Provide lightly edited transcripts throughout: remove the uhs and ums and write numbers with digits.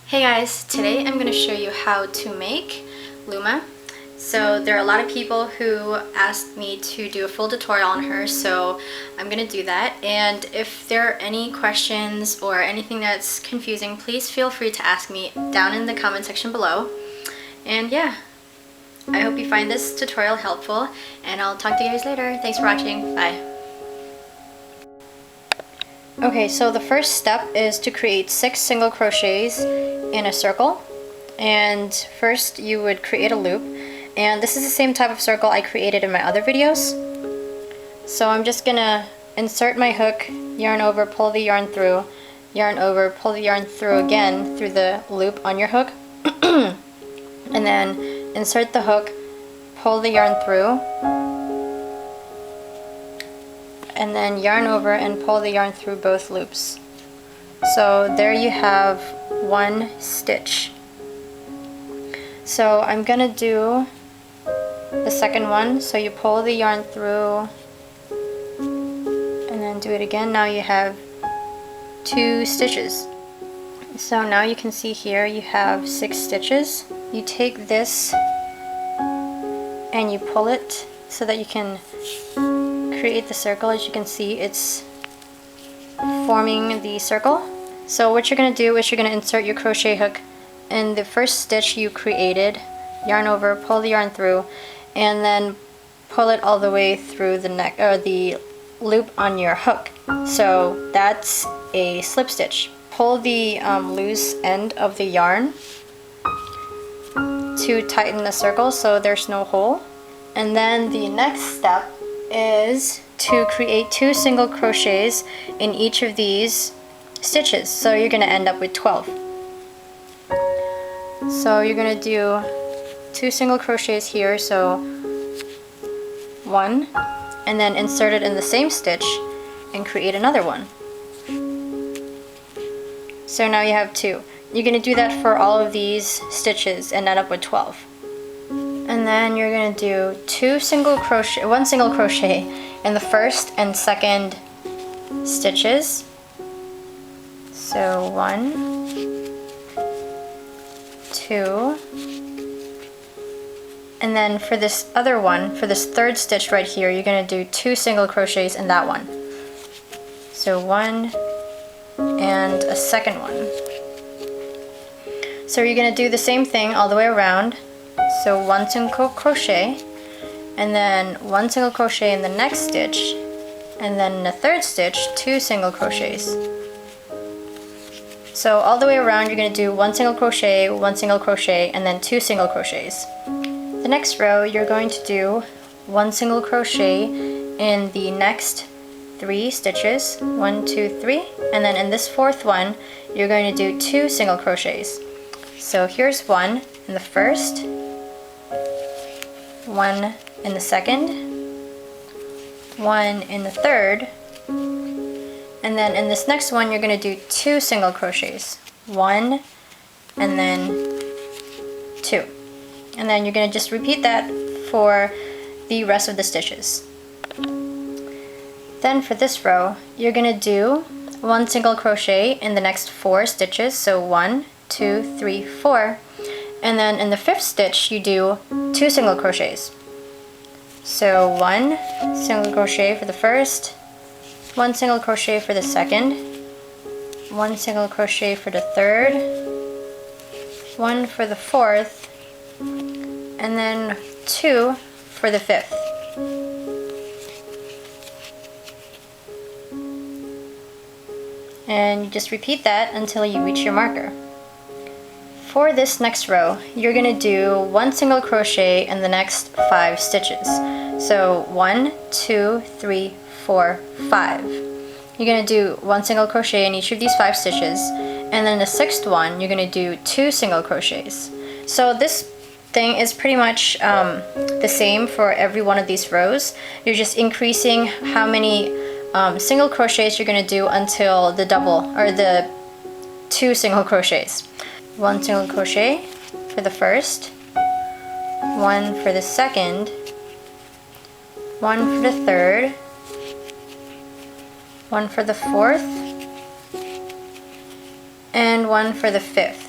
Hey guys, today I'm going to show you how to make Luma. So there are a lot of people who asked me to do a full tutorial on her, so I'm going to do that. And if there are any questions or anything that's confusing, please feel free to ask me down in the comment section below. And yeah, I hope you find this tutorial helpful, and I'll talk to you guys later. Thanks for watching. Bye. Okay, so the first step is to create 6 single crochets in a circle. And first you would create a loop, and this is the same type of circle I created in my other videos. So I'm just gonna insert my hook, yarn over, pull the yarn through, yarn over, pull the yarn through again through the loop on your hook, and then insert the hook, pull the yarn through, and then yarn over and pull the yarn through both loops. So there you have one stitch. So I'm gonna do the second one. So you pull the yarn through and then do it again. Now you have 2 stitches. So now you can see here you have 6 stitches. You take this and you pull it so that you can create the circle. As you can see, it's forming the circle. So what you're going to do is you're going to insert your crochet hook in the first stitch you created, yarn over, pull the yarn through, and then pull it all the way through the neck or the loop on your hook. So that's a slip stitch. Pull the loose end of the yarn to tighten the circle so there's no hole. And then the next step is to create 2 single crochets in each of these stitches. So you're going to end up with 12. So you're going to do 2 single crochets here, so 1, and then insert it in the same stitch and create another one. So now you have 2. You're going to do that for all of these stitches and end up with 12. And then you're going to do 1 single crochet in the first and second stitches. So 1, 2, and then for this other one, for this third stitch right here, you're going to do 2 single crochets in that one. So 1 and a second one. So you're going to do the same thing all the way around. So 1 single crochet, and then 1 single crochet in the next stitch, and then in the third stitch 2 single crochets. So all the way around you're going to do 1 single crochet, 1 single crochet, and then 2 single crochets. The next row you're going to do 1 single crochet in the next 3 stitches, 1, 2, 3, and then in this fourth one you're going to do 2 single crochets. So here's 1 in the first, 1 in the second, 1 in the third, and then in this next one you're going to do 2 single crochets, 1 and then 2, and then you're going to just repeat that for the rest of the stitches. Then for this row you're going to do 1 single crochet in the next 4 stitches, so 1, 2, 3, 4, and then in the 5th stitch you do 2 single crochets. So 1 single crochet for the first, 1 single crochet for the second, 1 single crochet for the third, 1 for the fourth, and then 2 for the 5th. And you just repeat that until you reach your marker. For this next row, you're going to do 1 single crochet in the next 5 stitches. So 1, 2, 3, 4, 5. You're going to do 1 single crochet in each of these 5 stitches, and then the 6th one you're going to do 2 single crochets. So this thing is pretty much the same for every one of these rows. You're just increasing how many single crochets you're going to do until the double, or the 2 single crochets. 1 single crochet for the first, 1 for the second, 1 for the third, 1 for the fourth, and 1 for the 5th.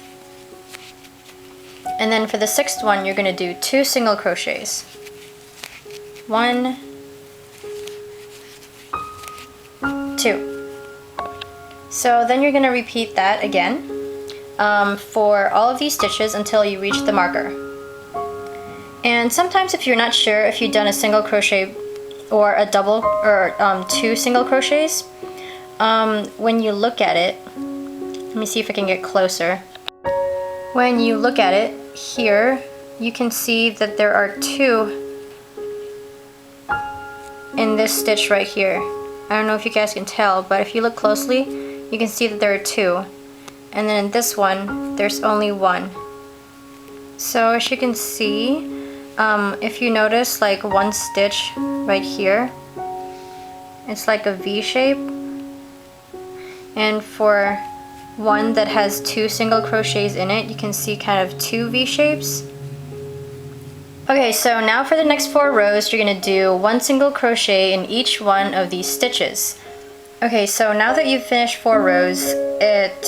And then for the sixth one, you're going to do 2 single crochets. 1, 2. So then you're going to repeat that again for all of these stitches until you reach the marker. And sometimes if you're not sure if you've done a single crochet or a double or 2 single crochets, when you look at it, let me see if I can get closer. When you look at it here, you can see that there are 2 in this stitch right here. I don't know if you guys can tell, but if you look closely, you can see that there are 2. And then in this one, there's only 1. So as you can see, if you notice like one stitch right here, it's like a V shape. And for one that has 2 single crochets in it, you can see kind of 2 V shapes. Okay, so now for the next 4 rows, you're going to do 1 single crochet in each one of these stitches. Okay, so now that you've finished 4 rows, it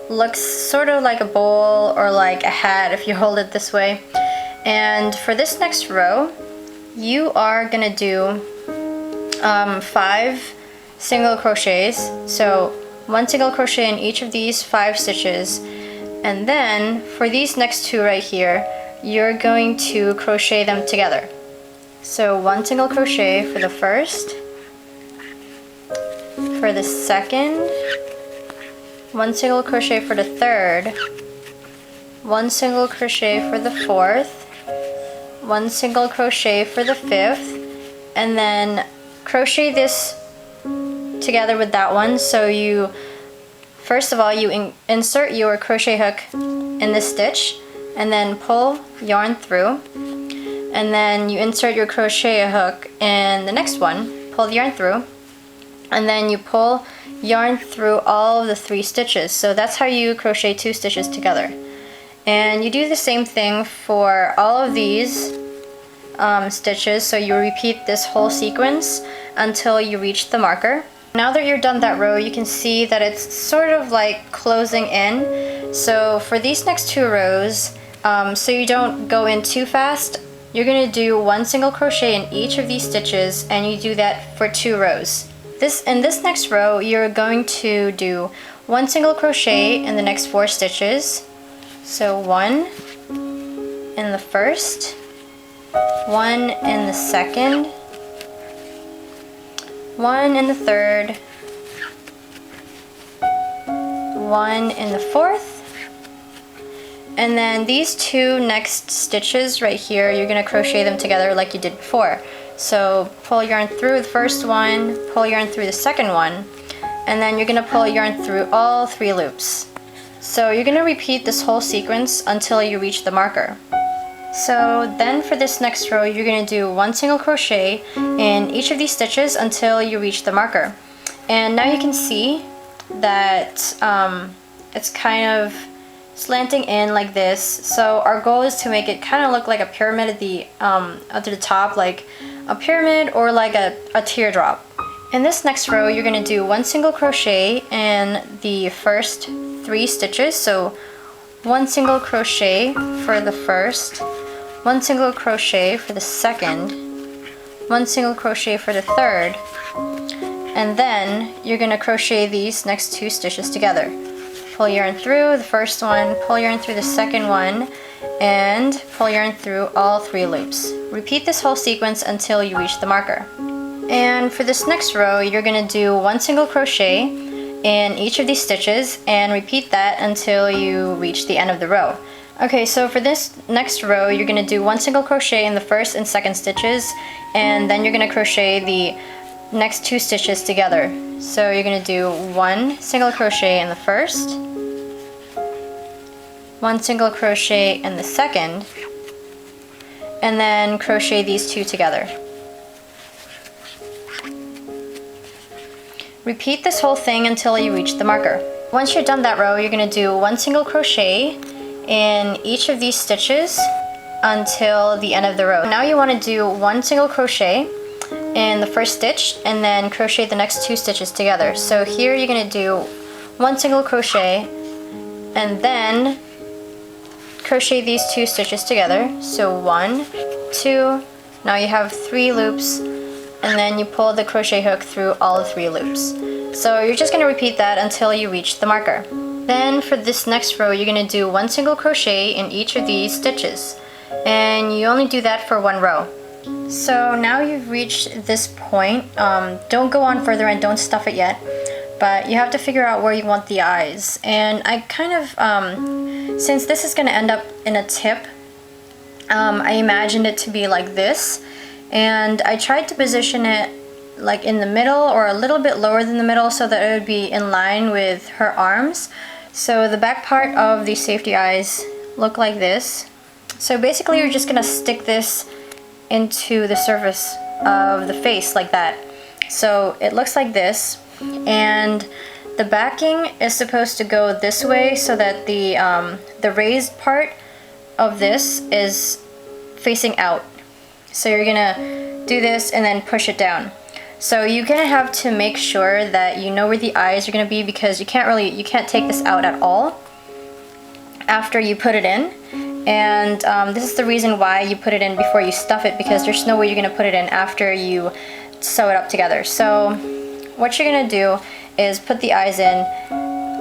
looks sort of like a bowl or like a hat if you hold it this way. And for this next row, you are going to do 5 single crochets. So 1 single crochet in each of these 5 stitches. And then for these next 2 right here, you're going to crochet them together. So 1 single crochet for the first, for the second, 1 single crochet for the third, 1 single crochet for the fourth, 1 single crochet for the fifth, and then crochet this together with that one. So you, first of all, you insert your crochet hook in this stitch, and then pull yarn through, and then you insert your crochet hook in the next one, pull the yarn through, and then you pull yarn through all of the 3 stitches. So that's how you crochet 2 stitches together. And you do the same thing for all of these stitches, so you repeat this whole sequence until you reach the marker. Now that you're done that row, you can see that it's sort of like closing in. So for these next 2 rows, so you don't go in too fast, you're going to do 1 single crochet in each of these stitches, and you do that for 2 rows. In this next row, you're going to do 1 single crochet in the next 4 stitches. So 1 in the first, 1 in the second, 1 in the third, 1 in the fourth, and then these 2 next stitches right here, you're going to crochet them together like you did before. So pull yarn through the first one, pull yarn through the second one, and then you're going to pull yarn through all 3 loops. So you're going to repeat this whole sequence until you reach the marker. So then for this next row, you're going to do 1 single crochet in each of these stitches until you reach the marker. And now you can see that it's kind of slanting in like this. So our goal is to make it kind of look like a pyramid at the top, like a pyramid or like a teardrop. In this next row, you're going to do 1 single crochet in the first 3 stitches. So 1 single crochet for the first, 1 single crochet for the second, 1 single crochet for the third, and then you're going to crochet these next 2 stitches together. Pull yarn through the first one, pull yarn through the second one, and pull yarn through all 3 loops. Repeat this whole sequence until you reach the marker. And for this next row, you're going to do 1 single crochet in each of these stitches and repeat that until you reach the end of the row. Okay, so for this next row, you're going to do 1 single crochet in the first and second stitches, and then you're going to crochet the next 2 stitches together. So you're going to do 1 single crochet in the first, 1 single crochet in the second, and then crochet these 2 together. Repeat this whole thing until you reach the marker. Once you're done that row, you're going to do 1 single crochet in each of these stitches until the end of the row. Now you want to do 1 single crochet in the first stitch and then crochet the next 2 stitches together. So here you're going to do 1 single crochet and then crochet these 2 stitches together. So 1, 2, now you have 3 loops, and then you pull the crochet hook through all 3 loops. So you're just going to repeat that until you reach the marker. Then for this next row, you're going to do 1 single crochet in each of these stitches, and you only do that for 1 row. So now you've reached this point. Don't go on further and don't stuff it yet, but you have to figure out where you want the eyes. And I kind of, since this is going to end up in a tip, I imagined it to be like this, and I tried to position it like in the middle or a little bit lower than the middle so that it would be in line with her arms. So the back part of the safety eyes look like this. So basically you're just gonna stick this into the surface of the face like that. So it looks like this, and the backing is supposed to go this way so that the raised part of this is facing out. So you're gonna do this and then push it down. So you're gonna have to make sure that you know where the eyes are gonna be, because you can't take this out at all after you put it in. And this is the reason why you put it in before you stuff it, because there's no way you're gonna put it in after you sew it up together. So what you're gonna do is put the eyes in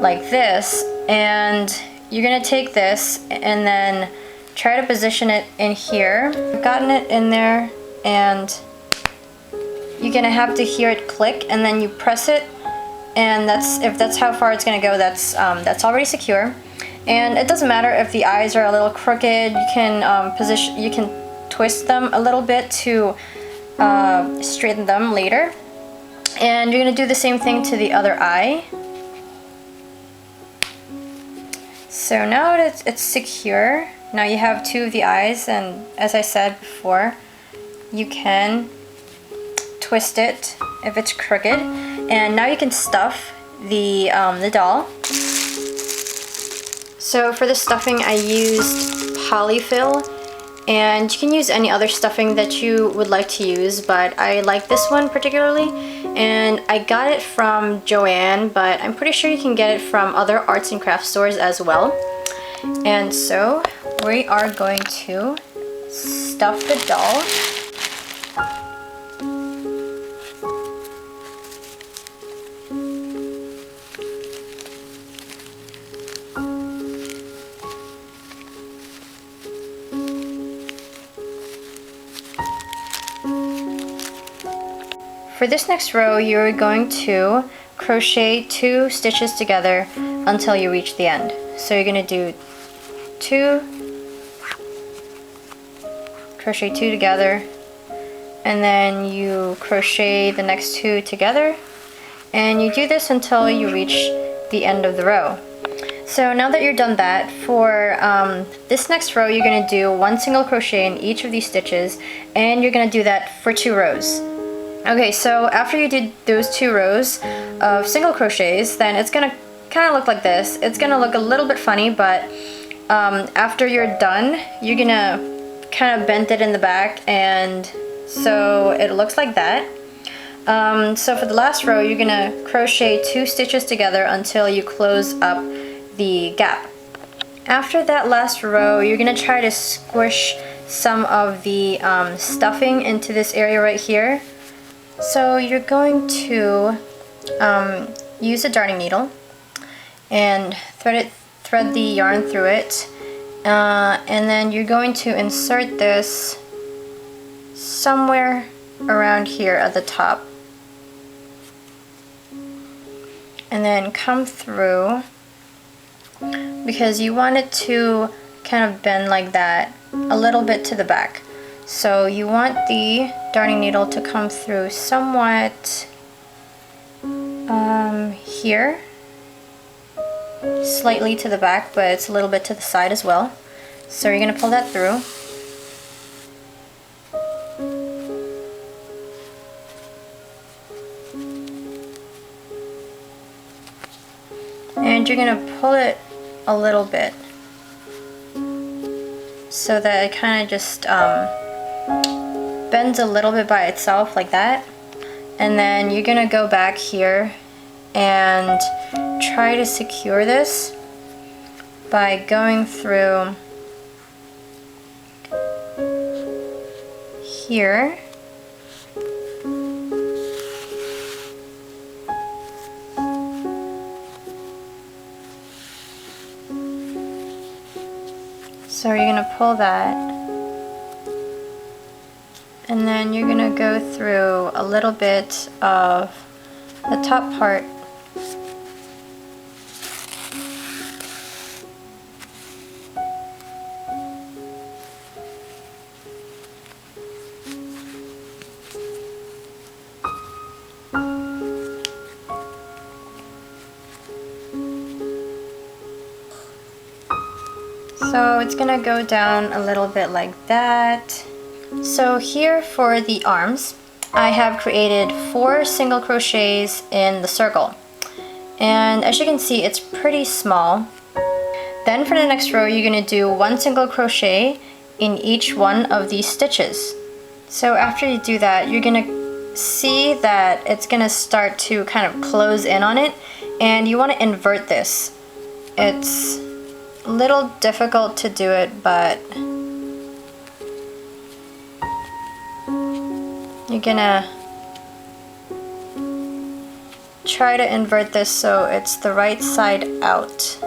like this, and you're gonna take this and then try to position it in here. I've gotten it in there, and you're gonna have to hear it click, and then you press it, and if that's how far it's gonna go, that's already secure. And it doesn't matter if the eyes are a little crooked. You can twist them a little bit to straighten them later. And you're gonna do the same thing to the other eye. So now that it's secure, now you have 2 of the eyes, and as I said before, you can twist it if it's crooked. And now you can stuff the doll. So for the stuffing, I used polyfill, and you can use any other stuffing that you would like to use, but I like this one particularly, and I got it from Joann, but I'm pretty sure you can get it from other arts and crafts stores as well. And so we are going to stuff the doll. For this next row, you're going to crochet 2 stitches together until you reach the end. So you're going to do 2, crochet 2 together, and then you crochet the next 2 together, and you do this until you reach the end of the row. So now that you're done that, for this next row, you're going to do 1 single crochet in each of these stitches, and you're going to do that for 2 rows. Okay, so after you did those 2 rows of single crochets, then it's gonna kind of look like this. It's gonna look a little bit funny, but after you're done, you're gonna kind of bend it in the back, and so it looks like that. So for the last row, you're gonna crochet 2 stitches together until you close up the gap. After that last row, you're gonna try to squish some of the stuffing into this area right here. So you're going to use a darning needle and thread the yarn through it, and then you're going to insert this somewhere around here at the top, and then come through, because you want it to kind of bend like that a little bit to the back. So you want the darning needle to come through somewhat here, slightly to the back, but it's a little bit to the side as well. So you're going to pull that through. And you're going to pull it a little bit so that it kind of just bends a little bit by itself like that. And then you're gonna go back here and try to secure this by going through here. So you're gonna pull that, and then you're gonna go through a little bit of the top part. So it's gonna go down a little bit like that. So here for the arms, I have created 4 single crochets in the circle. And as you can see, it's pretty small. Then for the next row, you're gonna do 1 single crochet in each one of these stitches. So after you do that, you're gonna see that it's gonna start to kind of close in on it, and you wanna invert this. It's a little difficult to do it, but you're gonna try to invert this so it's the right side out.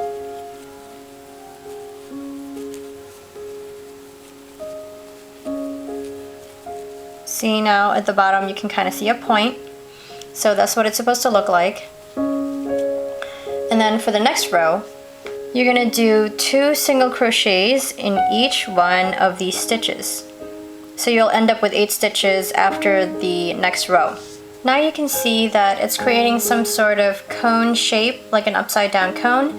See, now at the bottom you can kind of see a point, so that's what it's supposed to look like. And then for the next row, you're gonna do 2 single crochets in each one of these stitches. So you'll end up with 8 stitches after the next row. Now you can see that it's creating some sort of cone shape, like an upside down cone.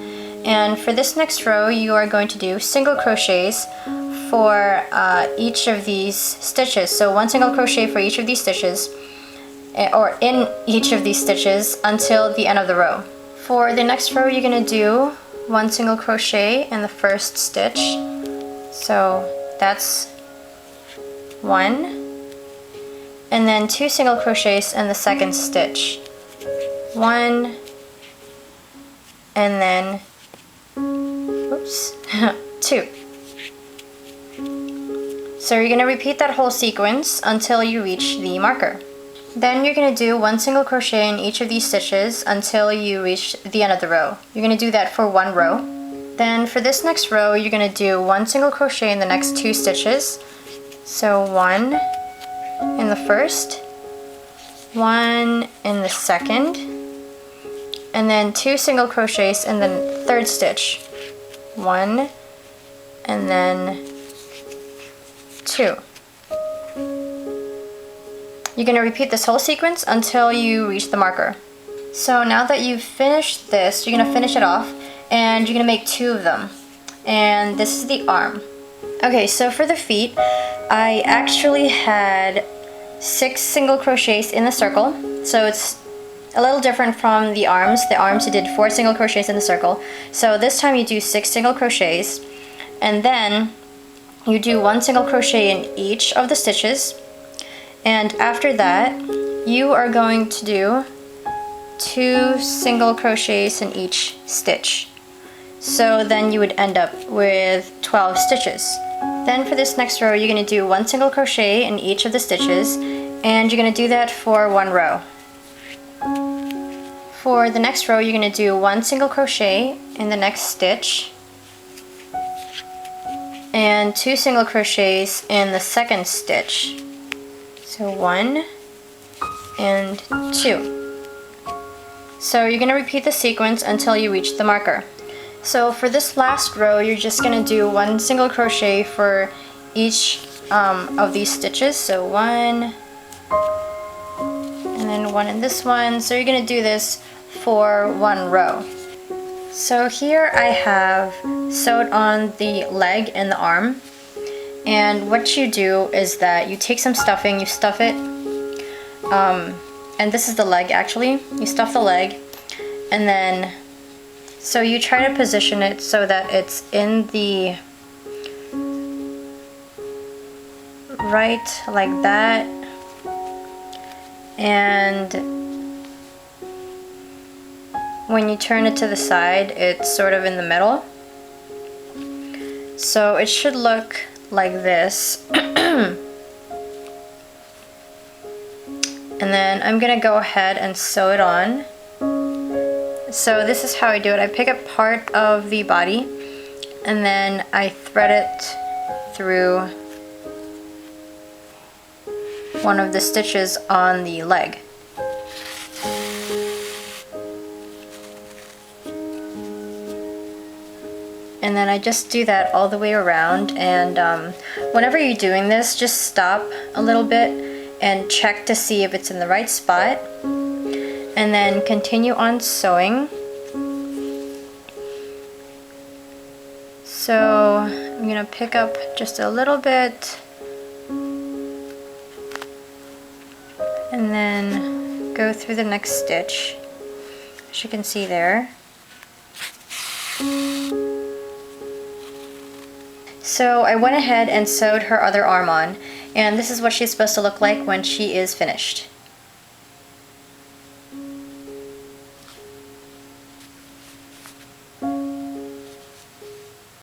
And for this next row, you are going to do single crochets for each of these stitches. So 1 single crochet for each of these stitches, or in each of these stitches until the end of the row. For the next row, you're gonna do 1 single crochet in the first stitch. So that's 1, and then 2 single crochets in the second stitch. 1, and then, oops, 2. So you're gonna repeat that whole sequence until you reach the marker. Then you're gonna do 1 single crochet in each of these stitches until you reach the end of the row. You're gonna do that for 1 row. Then for this next row, you're gonna do 1 single crochet in the next 2 stitches. So 1 in the first, 1 in the second, and then 2 single crochets in the third stitch. 1, and then 2. You're going to repeat this whole sequence until you reach the marker. So now that you've finished this, you're going to finish it off, and you're going to make 2 of them. And this is the arm. Okay, so for the feet, I actually had 6 single crochets in the circle. So it's a little different from the arms. The arms you did 4 single crochets in the circle. So this time you do 6 single crochets, and then you do 1 single crochet in each of the stitches. And after that, you are going to do 2 single crochets in each stitch. So then you would end up with 12 stitches. Then for this next row, you're going to do 1 single crochet in each of the stitches, and you're going to do that for 1 row. For the next row, you're going to do 1 single crochet in the next stitch, and 2 single crochets in the second stitch. So 1 and 2. So you're going to repeat the sequence until you reach the marker. So for this last row, you're just going to do 1 single crochet for each of these stitches. So 1, and then 1 in this one. So you're going to do this for 1 row. So here I have sewed on the leg and the arm. And what you do is that you take some stuffing, you stuff it, and this is the leg actually. You stuff the leg, and then so you try to position it so that it's in the right, like that, and when you turn it to the side, it's sort of in the middle. So it should look like this. And then I'm gonna go ahead and sew it on. So this is how I do it. I pick up part of the body and then I thread it through one of the stitches on the leg. And then I just do that all the way around, and whenever you're doing this, just stop a little bit and check to see if it's in the right spot, and then continue on sewing. So I'm gonna pick up just a little bit and then go through the next stitch, as you can see there. So I went ahead and sewed her other arm on, and this is what she's supposed to look like when she is finished.